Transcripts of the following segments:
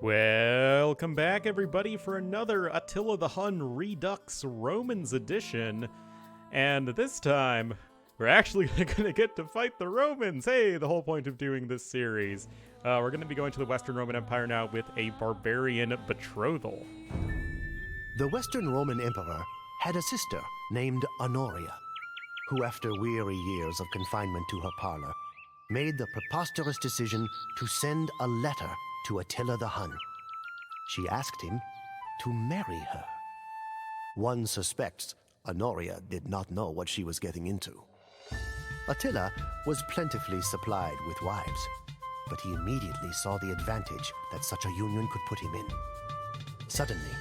Welcome back, everybody, for another Attila the Hun Redux Romans edition. And this time, we're actually going to get to fight the Romans. Hey, the whole point of doing this series. We're going to be going to the Western Roman Empire now with a Barbarian Betrothal. The Western Roman Emperor had a sister named Honoria, who after weary years of confinement to her parlor, made the preposterous decision to send a letter to Attila the Hun. She asked him to marry her. One suspects Honoria did not know what she was getting into. Attila was plentifully supplied with wives, but he immediately saw the advantage that such a union could put him in. Suddenly,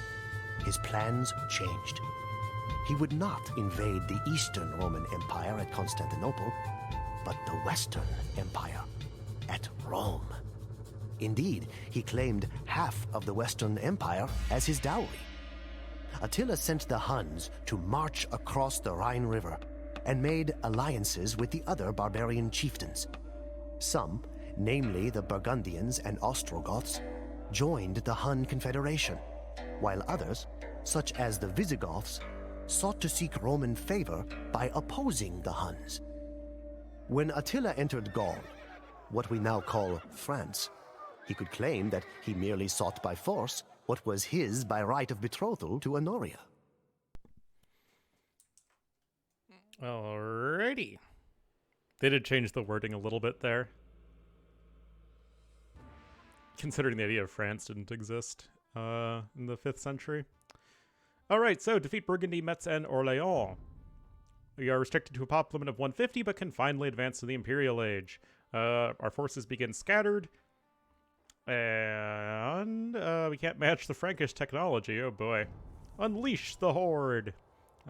his plans changed. He would not invade the Eastern Roman Empire at Constantinople, but the Western Empire at Rome. Indeed, he claimed half of the Western Empire as his dowry. Attila sent the Huns to march across the Rhine River and made alliances with the other barbarian chieftains. Some, namely the Burgundians and Ostrogoths, joined the Hun Confederation, while others, such as the Visigoths, sought to seek Roman favor by opposing the Huns. When Attila entered Gaul, what we now call France, he could claim that he merely sought by force what was his by right of betrothal to Honoria. Alrighty. They did change the wording a little bit there, considering the idea of France didn't exist in the 5th century. Alright, so defeat Burgundy, Metz, and Orléans. We are restricted to a pop limit of 150, but can finally advance to the Imperial Age. Our forces begin scattered, and we can't match the Frankish technology, oh boy. Unleash the Horde!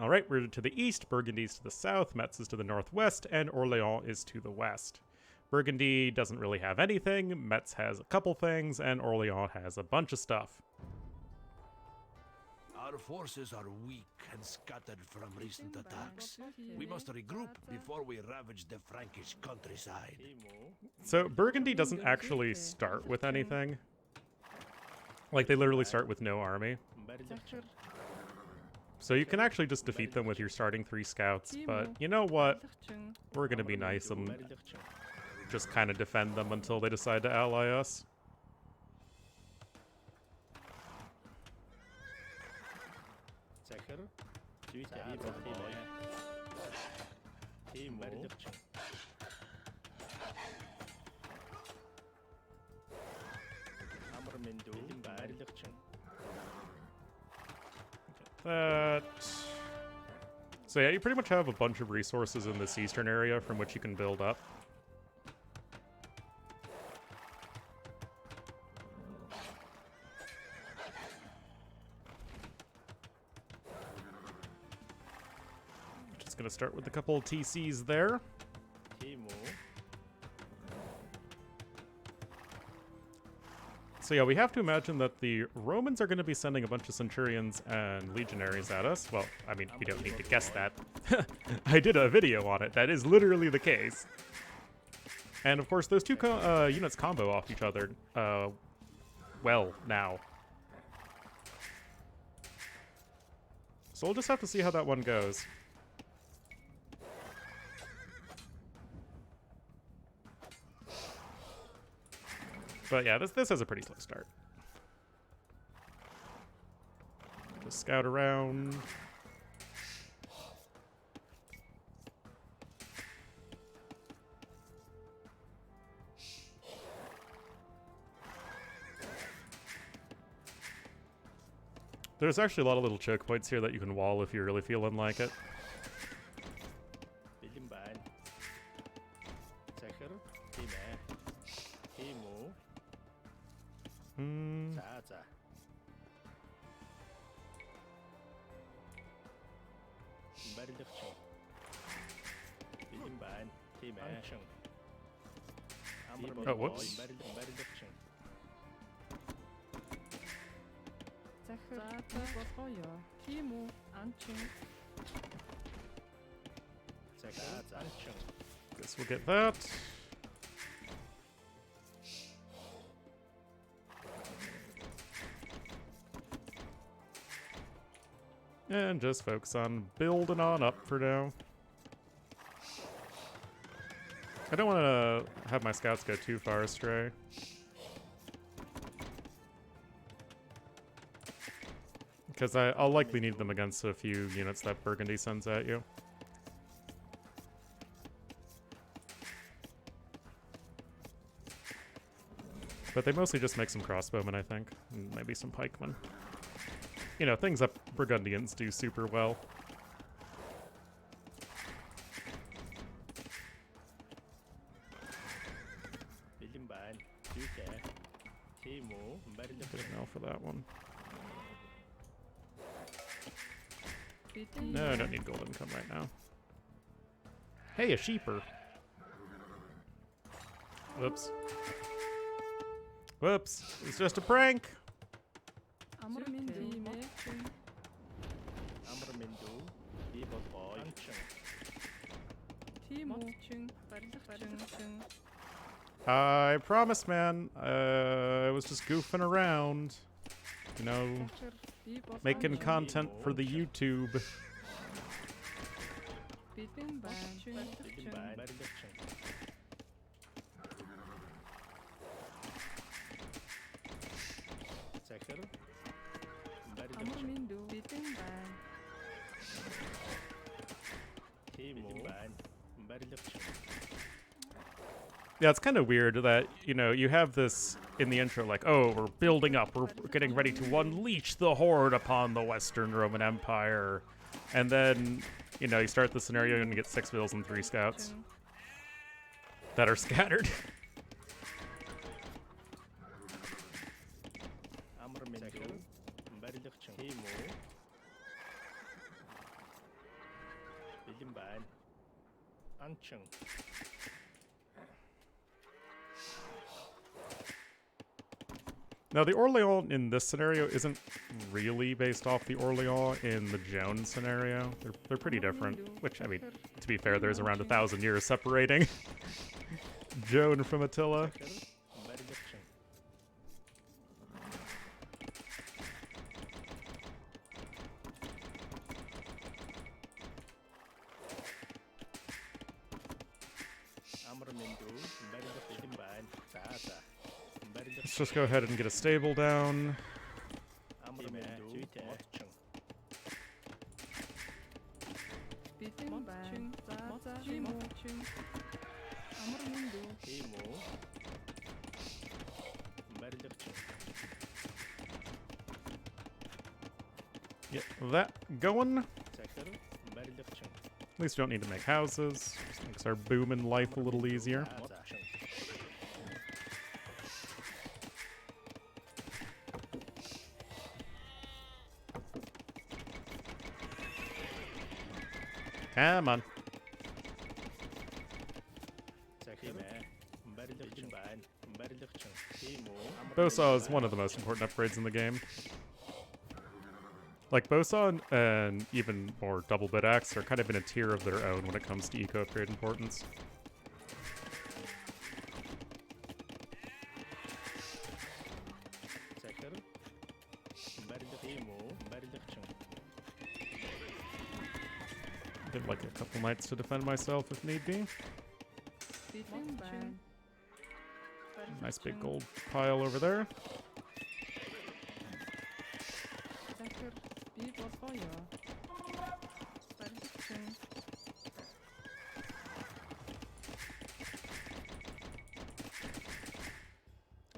Alright, we're to the east, Burgundy's to the south, Metz is to the northwest, and Orléans is to the west. Burgundy doesn't really have anything, Metz has a couple things, and Orléans has a bunch of stuff. Our forces are weak and scattered from recent attacks. We must regroup before we ravage the Frankish countryside. So Burgundy doesn't actually start with anything. Like, they literally start with no army. So you can actually just defeat them with your starting 3 scouts, but you know what? We're gonna be nice and just kind of defend them until they decide to ally us. That. So yeah, you pretty much have a bunch of resources in this eastern area from which you can build up. Just gonna start with a couple of TCs there. So yeah, we have to imagine that the Romans are going to be sending a bunch of centurions and legionaries at us. Well, I mean, you don't need to guess that. I did a video on it. That is literally the case. And of course, those two units combo off each other well now. So we'll just have to see how that one goes. But yeah, this has a pretty slow start. Just scout around. There's actually a lot of little choke points here that you can wall if you're really feeling like it. Oh, whoops. Guess we'll get that. And just focus on building on up for now. I don't want to have my scouts go too far astray. Because I'll likely need them against a few units that Burgundy sends at you. But they mostly just make some crossbowmen, I think. And maybe some pikemen. You know, things that Burgundians do super well. Good enough for that one. No, I don't need gold income right now. Hey, a sheeper. Whoops. Whoops. It's just a prank. I promise, man. I was just goofing around. You know, making content for the YouTube. Yeah, it's kind of weird that, you know, you have this in the intro like, oh, we're building up, we're getting ready to unleash the horde upon the Western Roman Empire. And then, you know, you start the scenario and you get 6 vills and 3 scouts that are scattered. Now, the Orleans in this scenario isn't really based off the Orleans in the Joan scenario. They're pretty different, which, I mean, to be fair, there's around 1,000 years separating Joan from Attila. Let's just go ahead and get a stable down. Get that going. At least you don't need to make houses. Just makes our booming life a little easier. Come on. Bosaw is one of the most important upgrades in the game. Like, Bosaw and even more double bit axe are kind of in a tier of their own when it comes to eco upgrade importance. Give like a couple knights to defend myself if need be. Nice big gold pile over there.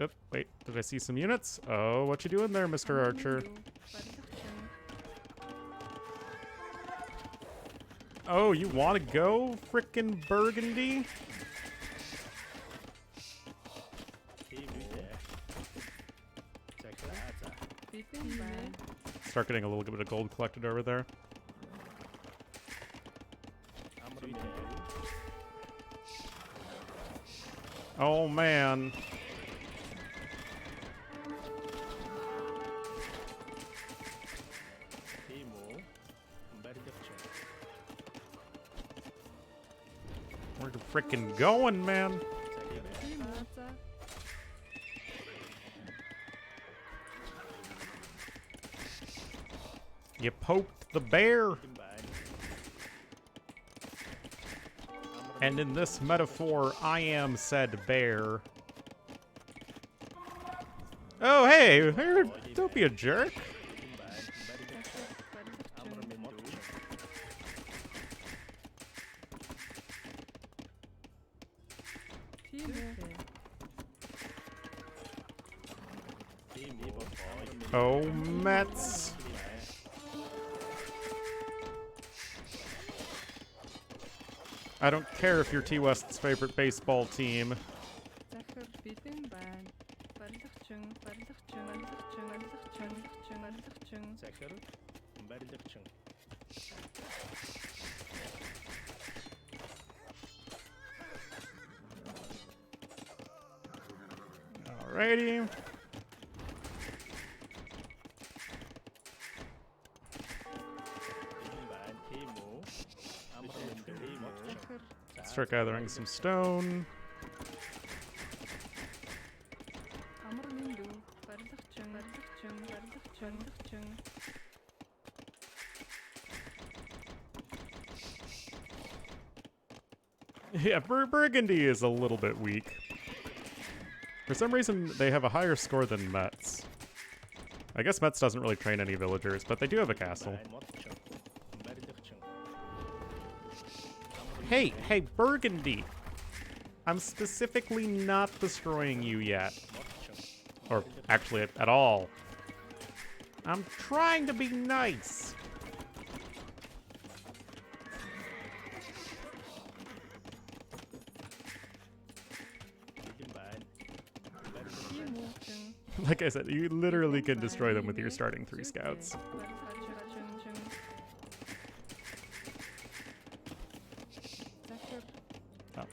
Oh, wait, did I see some units? Oh, what you doing there, Mr. Archer? Oh, you want to go, frickin' Burgundy? Start getting a little bit of gold collected over there. Oh, man. We're frickin' going, man. You poked the bear. And in this metaphor, I am said bear. Oh, hey, don't be a jerk. Oh, Metz. I don't care if you're T-West's favorite baseball team. Alrighty. Start gathering some stone. Yeah, Burgundy is a little bit weak. For some reason, they have a higher score than Metz. I guess Metz doesn't really train any villagers, but they do have a castle. Hey, Burgundy! I'm specifically not destroying you yet. Or, actually, at all. I'm trying to be nice! Like I said, you literally can destroy them with your starting 3 scouts. Oh.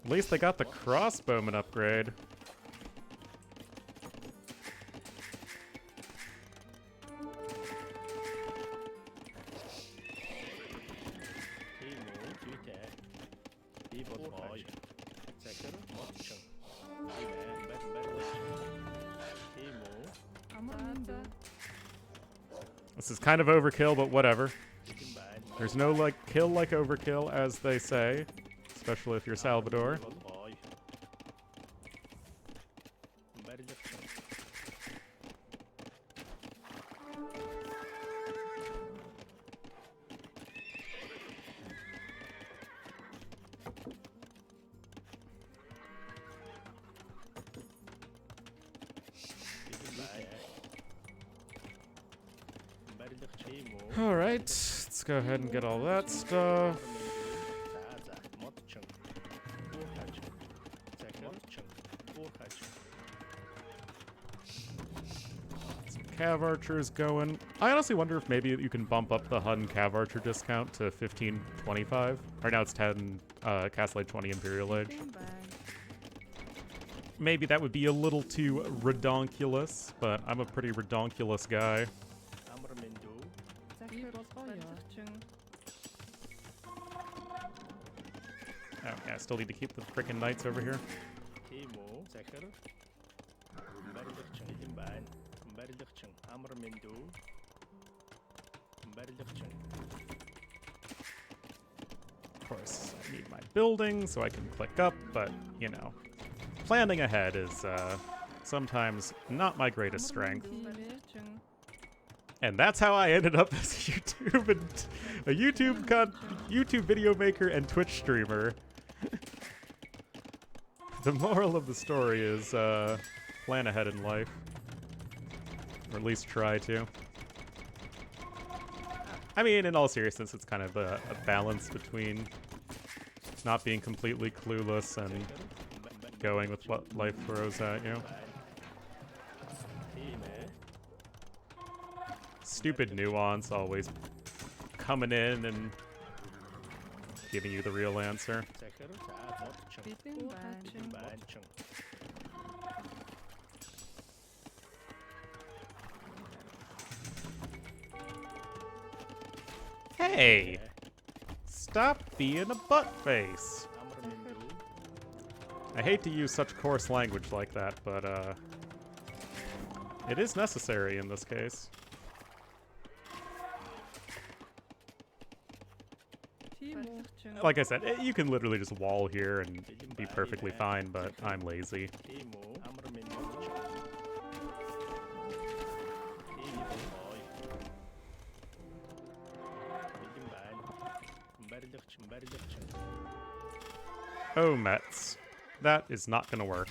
At least they got the crossbowman upgrade. This is kind of overkill, but whatever. There's no kill like overkill, as they say, especially if you're Salvador. Alright, let's go ahead and get all that stuff. Some cav archers going. I honestly wonder if maybe you can bump up the Hun cav archer discount to 1525. Right now it's 10 Castle Age 20 Imperial Age. Maybe that would be a little too redonkulous, but I'm a pretty redonkulous guy. Oh, yeah, I still need to keep the frickin' knights over here. Of course, I need my building so I can click up, but, you know, planning ahead is sometimes not my greatest strength. And that's how I ended up as a YouTube video maker and Twitch streamer. The moral of the story is plan ahead in life, or at least try to. I mean, in all seriousness, it's kind of a balance between not being completely clueless and going with what life throws at you. Stupid nuance always coming in and giving you the real answer. Hey! Stop being a butt face! I hate to use such coarse language like that, but It is necessary in this case. Like I said, you can literally just wall here and be perfectly fine, but I'm lazy. Oh, Metz. That is not gonna work.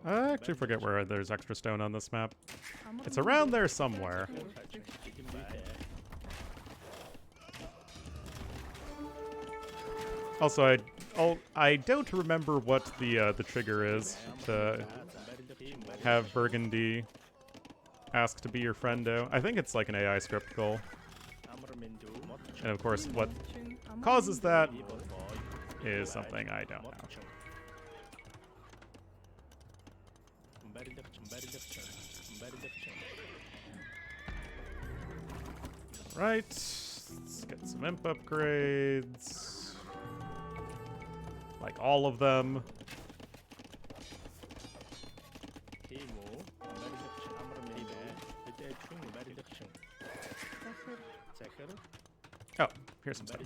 I actually forget where there's extra stone on this map. It's around there somewhere. Also, I don't remember what the trigger is to have Burgundy ask to be your friendo. I think it's like an AI script goal. And of course, what causes that is something I don't know. Right, let's get some imp upgrades. Like all of them. Oh, here's some stuff.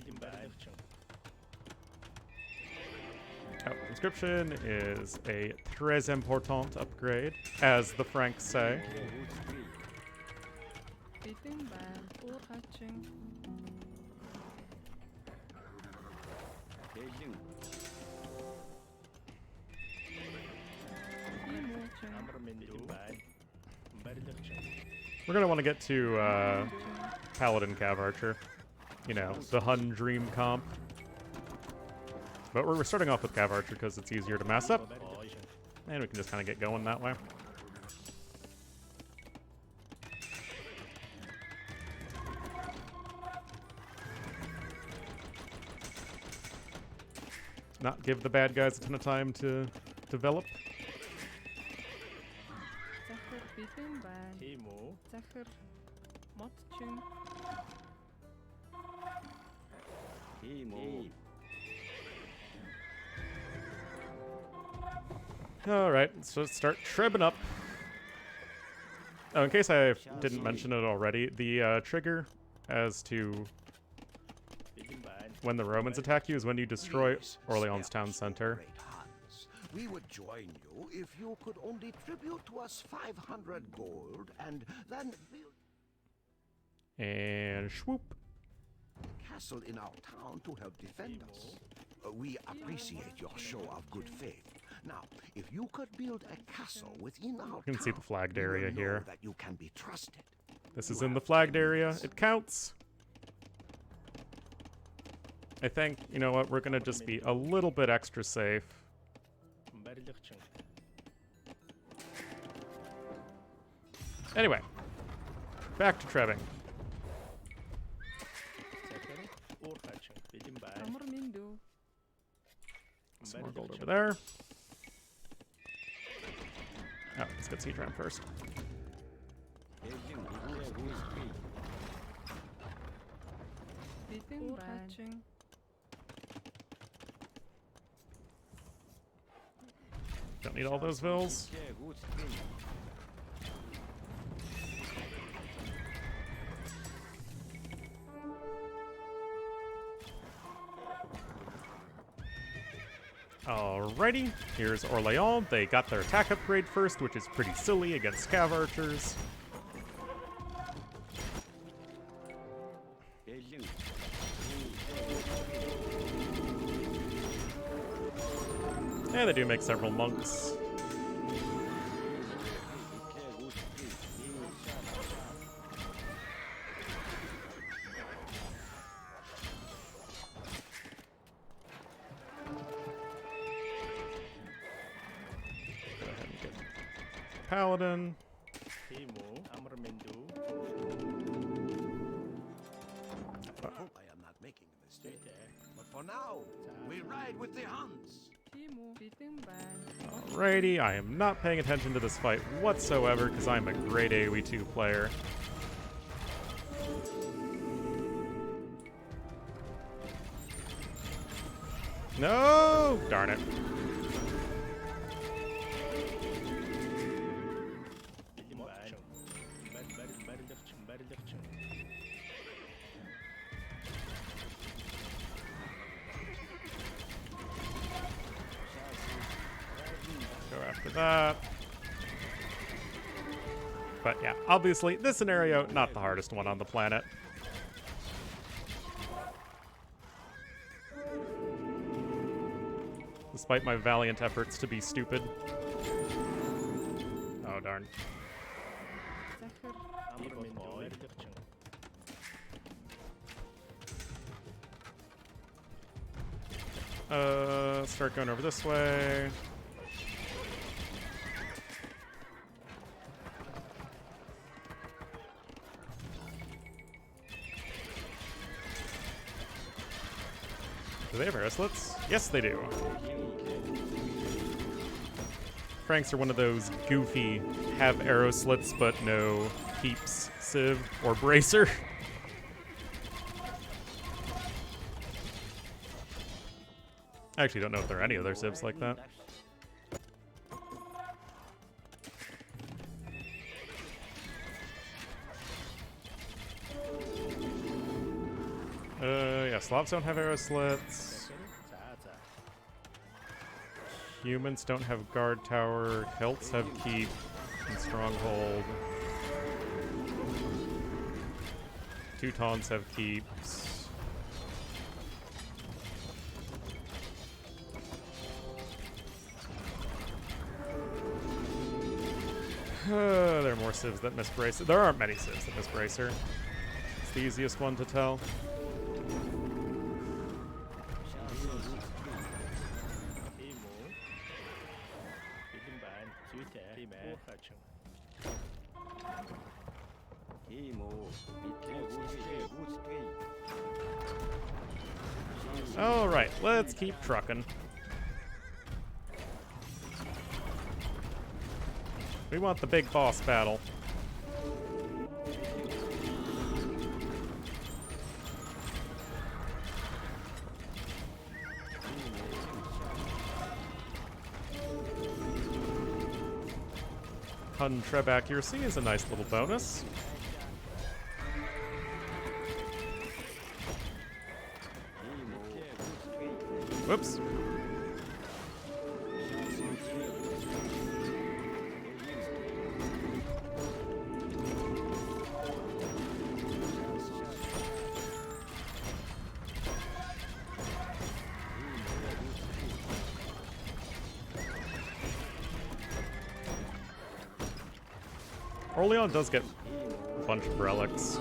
Oh, inscription is a très important upgrade, as the Franks say. We're gonna want to get to Paladin Cav Archer. You know, the Hun dream comp. But we're starting off with Cav Archer because it's easier to mass up. And we can just kind of get going that way. Not give the bad guys a ton of time to develop. Alright, so let's start trebbing up. Oh, in case I didn't mention it already, the trigger as to when the Romans attack you is when you destroy Orleans town center. We would join you if you could only tribute to us 500 gold and then build And swoop. a castle in our town to help defend us. We appreciate your show of good faith. Now, if you could build a castle within our You can see the flagged area here. that you can be trusted. This is in the flagged area. It counts. I think, you know what, we're gonna just be a little bit extra safe. Anyway, back to trebbing. Some more gold over there. Oh, let's get siege ram first. Don't need all those vills. Alrighty, here's Orléans. They got their attack upgrade first, which is pretty silly against Cav archers. Yeah, they do make several monks. Go ahead and get Paladin. I hope I am not making a mistake. But for now, we ride with the Huns. Alrighty, I am not paying attention to this fight whatsoever because I'm a great AoE2 player. No! Darn it. Go after that. But yeah, obviously, this scenario, not the hardest one on the planet. Despite my valiant efforts to be stupid. Oh, darn. Start going over this way. Do they have arrow slits? Yes, they do. Franks are one of those goofy, have arrow slits but no keeps civ or bracer. I actually don't know if there are any other civs like that. Yeah, Slavs don't have arrow slits. Humans don't have guard tower. Celts have keep and stronghold. Teutons have keeps. There are more civs that miss bracer. There aren't many civs that miss bracer. It's the easiest one to tell. All right, let's keep trucking. We want the big boss battle. Hun Treb accuracy is a nice little bonus. Whoops. Orleans does get a bunch of relics.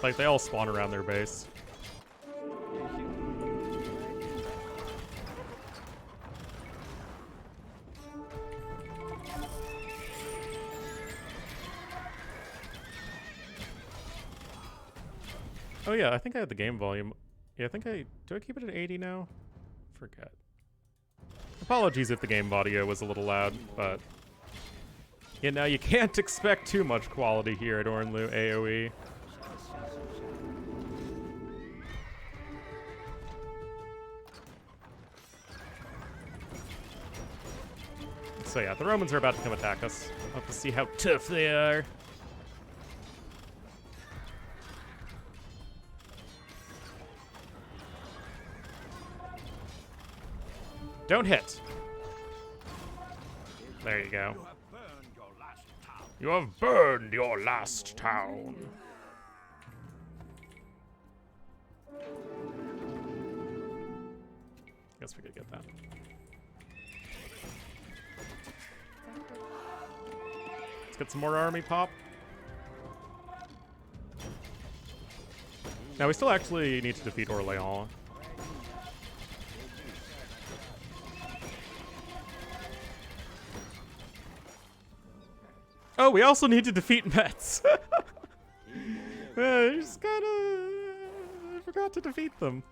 Like, they all spawn around their base. Oh yeah, I think I had the game volume. Yeah, do I keep it at 80 now? Forget. Apologies if the game audio was a little loud, but you know, you can't expect too much quality here at Ornlu AoE. So yeah, the Romans are about to come attack us. We'll have to see how tough they are. Don't hit. There you go. You have burned your last town. Guess we could get that. Let's get some more army pop. Now we still actually need to defeat Orléans. Oh, we also need to defeat Metz. I just I forgot to defeat them.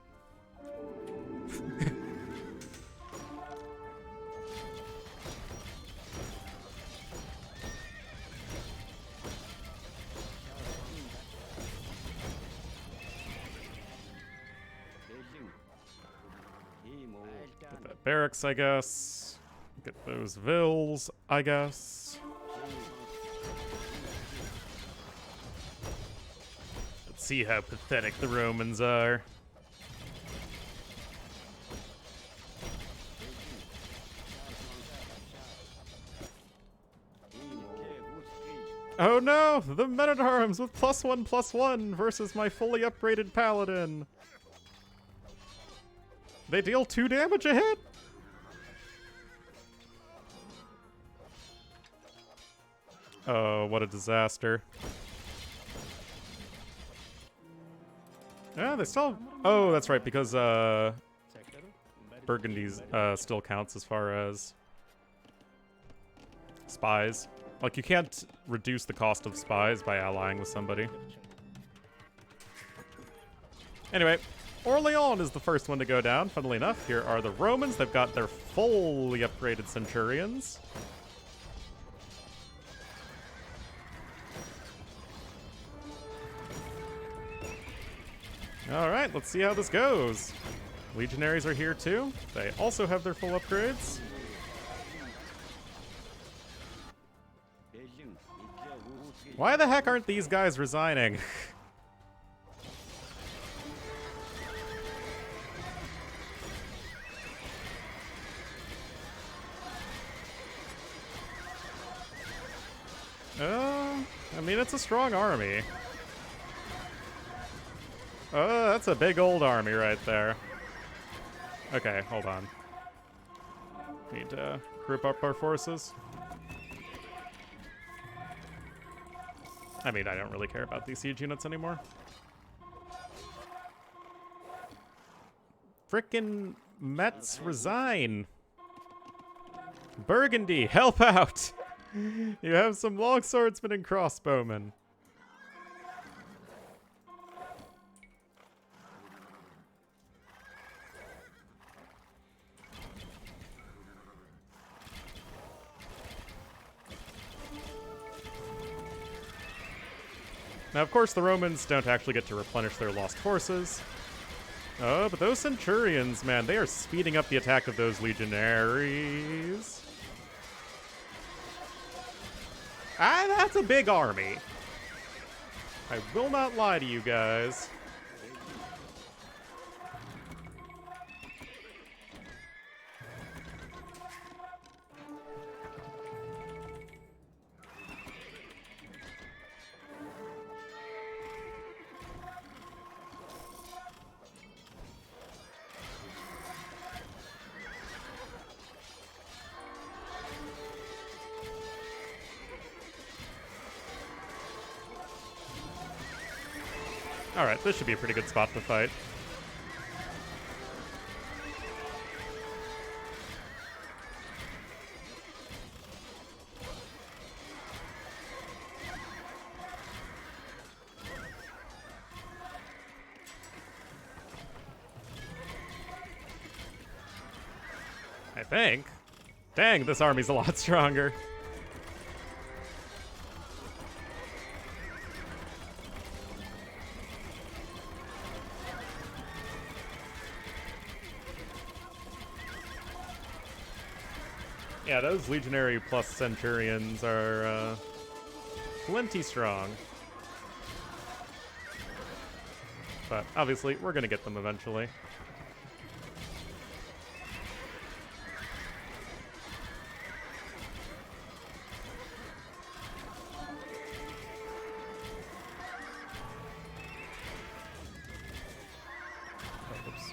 barracks, I guess. Get those vills, I guess. Let's see how pathetic the Romans are. Oh no! The men-at-arms with +1/+1 versus my fully upgraded paladin. They deal 2 damage a hit? Oh, what a disaster. Yeah, they still... Oh, that's right, because Burgundy's still counts as far as spies. Like, you can't reduce the cost of spies by allying with somebody. Anyway, Orleans is the first one to go down, funnily enough. Here are the Romans. They've got their fully upgraded centurions. Alright, let's see how this goes. Legionaries are here too. They also have their full upgrades. Why the heck aren't these guys resigning? I mean, it's a strong army. Oh, that's a big old army right there. Okay, hold on. Need to group up our forces. I mean, I don't really care about these siege units anymore. Frickin' Metz resign. Burgundy, help out! You have some longswordsmen and crossbowmen. Now, of course, the Romans don't actually get to replenish their lost forces. Oh, but those centurions, man, they are speeding up the attack of those legionaries. Ah, that's a big army. I will not lie to you guys. Alright, this should be a pretty good spot to fight. I think. Dang, this army's a lot stronger. Yeah, those legionary plus centurions are plenty strong. But obviously, we're gonna get them eventually. Oops.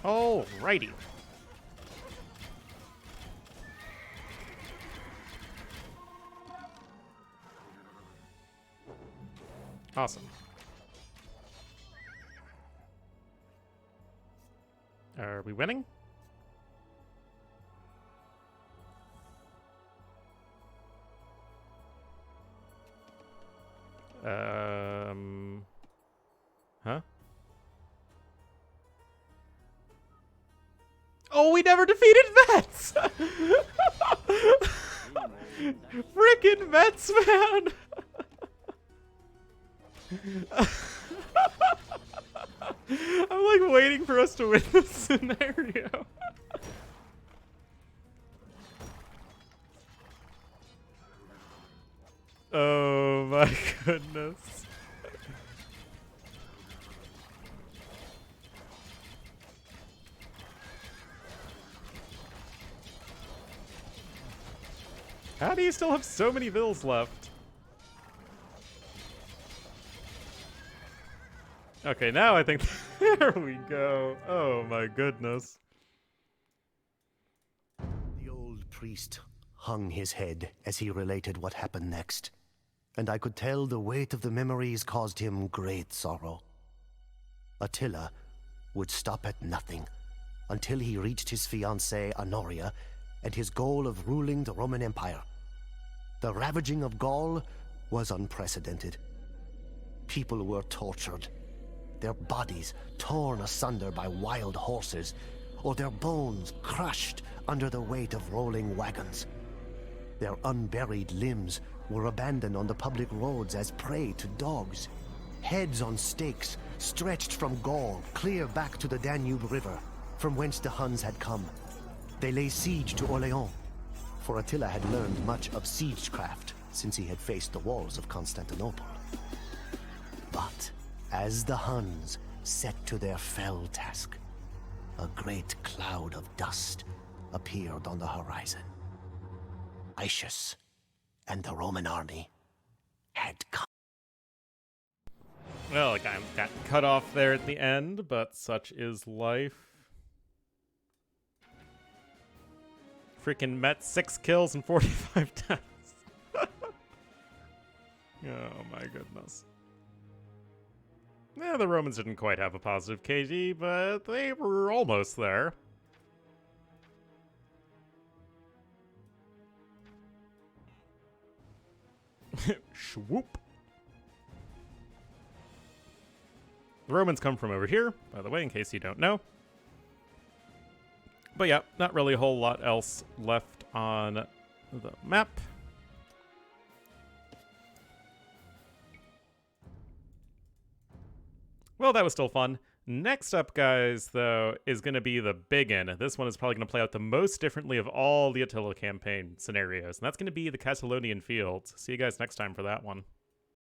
Alrighty. Awesome. Are we winning? Huh? Oh, we never defeated Metz! Frickin' Metz, man! I'm like waiting for us to win this scenario. Oh my goodness. How do you still have so many vills left? Okay, now I think... There we go. Oh my goodness. The old priest hung his head as he related what happened next, and I could tell the weight of the memories caused him great sorrow. Attila would stop at nothing until he reached his fiancée Honoria and his goal of ruling the Roman Empire. The ravaging of Gaul was unprecedented. People were tortured, their bodies torn asunder by wild horses, or their bones crushed under the weight of rolling wagons. Their unburied limbs were abandoned on the public roads as prey to dogs. Heads on stakes stretched from Gaul clear back to the Danube River, from whence the Huns had come. They lay siege to Orleans, for Attila had learned much of siegecraft since he had faced the walls of Constantinople. But as the Huns set to their fell task, a great cloud of dust appeared on the horizon. Aetius and the Roman army had come. Well, I got cut off there at the end, but such is life. Freaking Metz, 6 kills and 45 deaths. Oh my goodness. Yeah, the Romans didn't quite have a positive KD, but they were almost there. Shwoop. The Romans come from over here, by the way, in case you don't know. But yeah, not really a whole lot else left on the map. Well, that was still fun. Next up, guys, though, is going to be the big one. This one is probably going to play out the most differently of all the Attila campaign scenarios, and that's going to be the Catalaunian Fields. See you guys next time for that one.